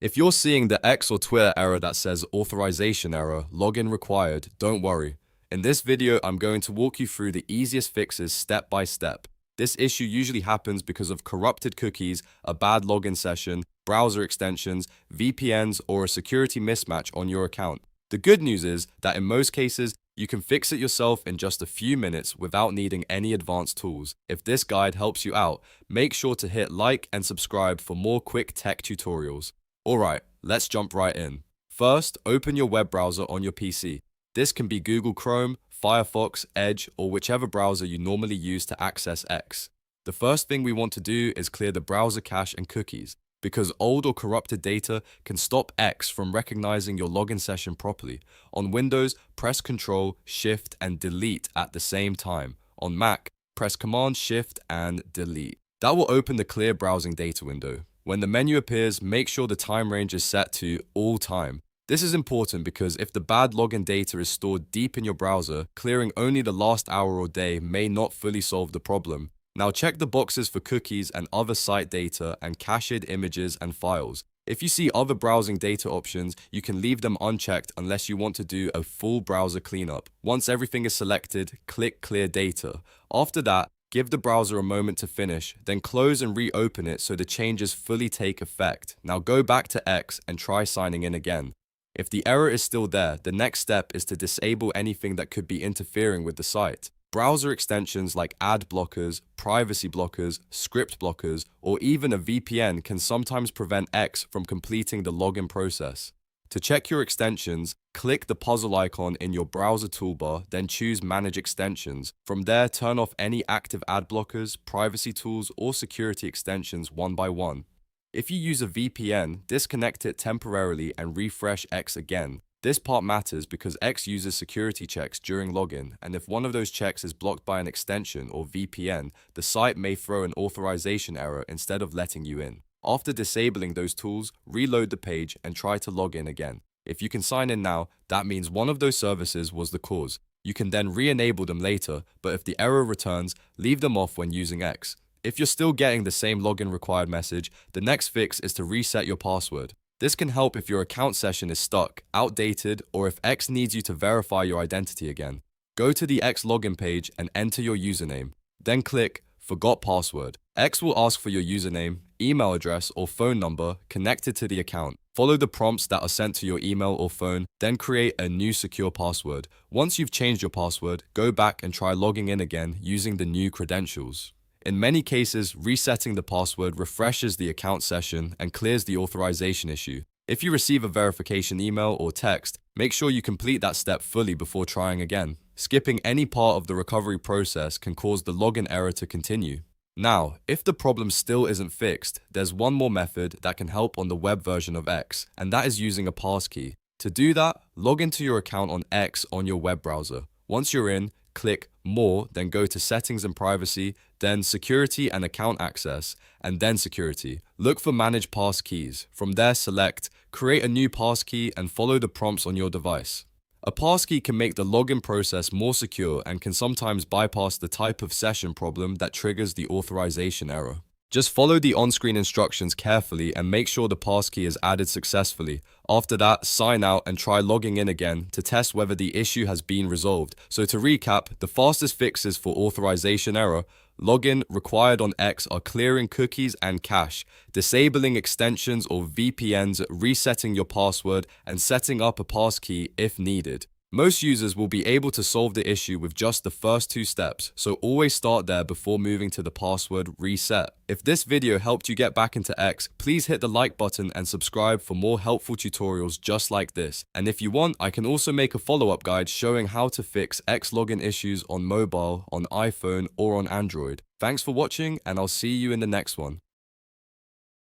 If you're seeing the X or Twitter error that says authorization error, login required, don't worry. In this video, I'm going to walk you through the easiest fixes step by step. This issue usually happens because of corrupted cookies, a bad login session, browser extensions, VPNs, or a security mismatch on your account. The good news is that in most cases, you can fix it yourself in just a few minutes without needing any advanced tools. If this guide helps you out, make sure to hit like and subscribe for more quick tech tutorials. Alright, let's jump right in. First, open your web browser on your PC. This can be Google Chrome, Firefox, Edge, or whichever browser you normally use to access X. The first thing we want to do is clear the browser cache and cookies, because old or corrupted data can stop X from recognizing your login session properly. On Windows, press Ctrl, Shift, and Delete at the same time. On Mac, press Command, Shift, and Delete. That will open the clear browsing data window. When the menu appears, make sure the time range is set to all time. This is important because if the bad login data is stored deep in your browser, clearing only the last hour or day may not fully solve the problem. Now check the boxes for cookies and other site data and cached images and files. If you see other browsing data options, you can leave them unchecked unless you want to do a full browser cleanup. Once everything is selected, click Clear Data. After that, give the browser a moment to finish, then close and reopen it so the changes fully take effect. Now go back to X and try signing in again. If the error is still there, the next step is to disable anything that could be interfering with the site. Browser extensions like ad blockers, privacy blockers, script blockers, or even a VPN can sometimes prevent X from completing the login process. To check your extensions, click the puzzle icon in your browser toolbar, then choose Manage Extensions. From there, turn off any active ad blockers, privacy tools, or security extensions one by one. If you use a VPN, disconnect it temporarily and refresh X again. This part matters because X uses security checks during login, and if one of those checks is blocked by an extension or VPN, the site may throw an authorization error instead of letting you in. After disabling those tools, reload the page and try to log in again. If you can sign in now, that means one of those services was the cause. You can then re-enable them later, but if the error returns, leave them off when using X. If you're still getting the same login required message, the next fix is to reset your password. This can help if your account session is stuck, outdated, or if X needs you to verify your identity again. Go to the X login page and enter your username. Then click Forgot Password. X will ask for your username, email address, or phone number connected to the account. Follow the prompts that are sent to your email or phone, then create a new secure password. Once you've changed your password, go back and try logging in again using the new credentials. In many cases, resetting the password refreshes the account session and clears the authorization issue. If you receive a verification email or text, make sure you complete that step fully before trying again. Skipping any part of the recovery process can cause the login error to continue. Now, if the problem still isn't fixed, there's one more method that can help on the web version of X, and that is using a passkey. To do that, log into your account on X on your web browser. Once you're in, click More, then go to Settings and Privacy, then Security and Account Access, and then Security. Look for Manage Passkeys. From there, select Create a new passkey and follow the prompts on your device. A passkey can make the login process more secure and can sometimes bypass the type of session problem that triggers the authorization error. Just follow the on-screen instructions carefully and make sure the passkey is added successfully. After that, sign out and try logging in again to test whether the issue has been resolved. So to recap, the fastest fixes for authorization error: login required on X are clearing cookies and cache, disabling extensions or VPNs, resetting your password, and setting up a passkey if needed. Most users will be able to solve the issue with just the first two steps, so always start there before moving to the password reset. If this video helped you get back into X, please hit the like button and subscribe for more helpful tutorials just like this. And if you want, I can also make a follow-up guide showing how to fix X login issues on mobile, on iPhone, or on Android. Thanks for watching, and I'll see you in the next one.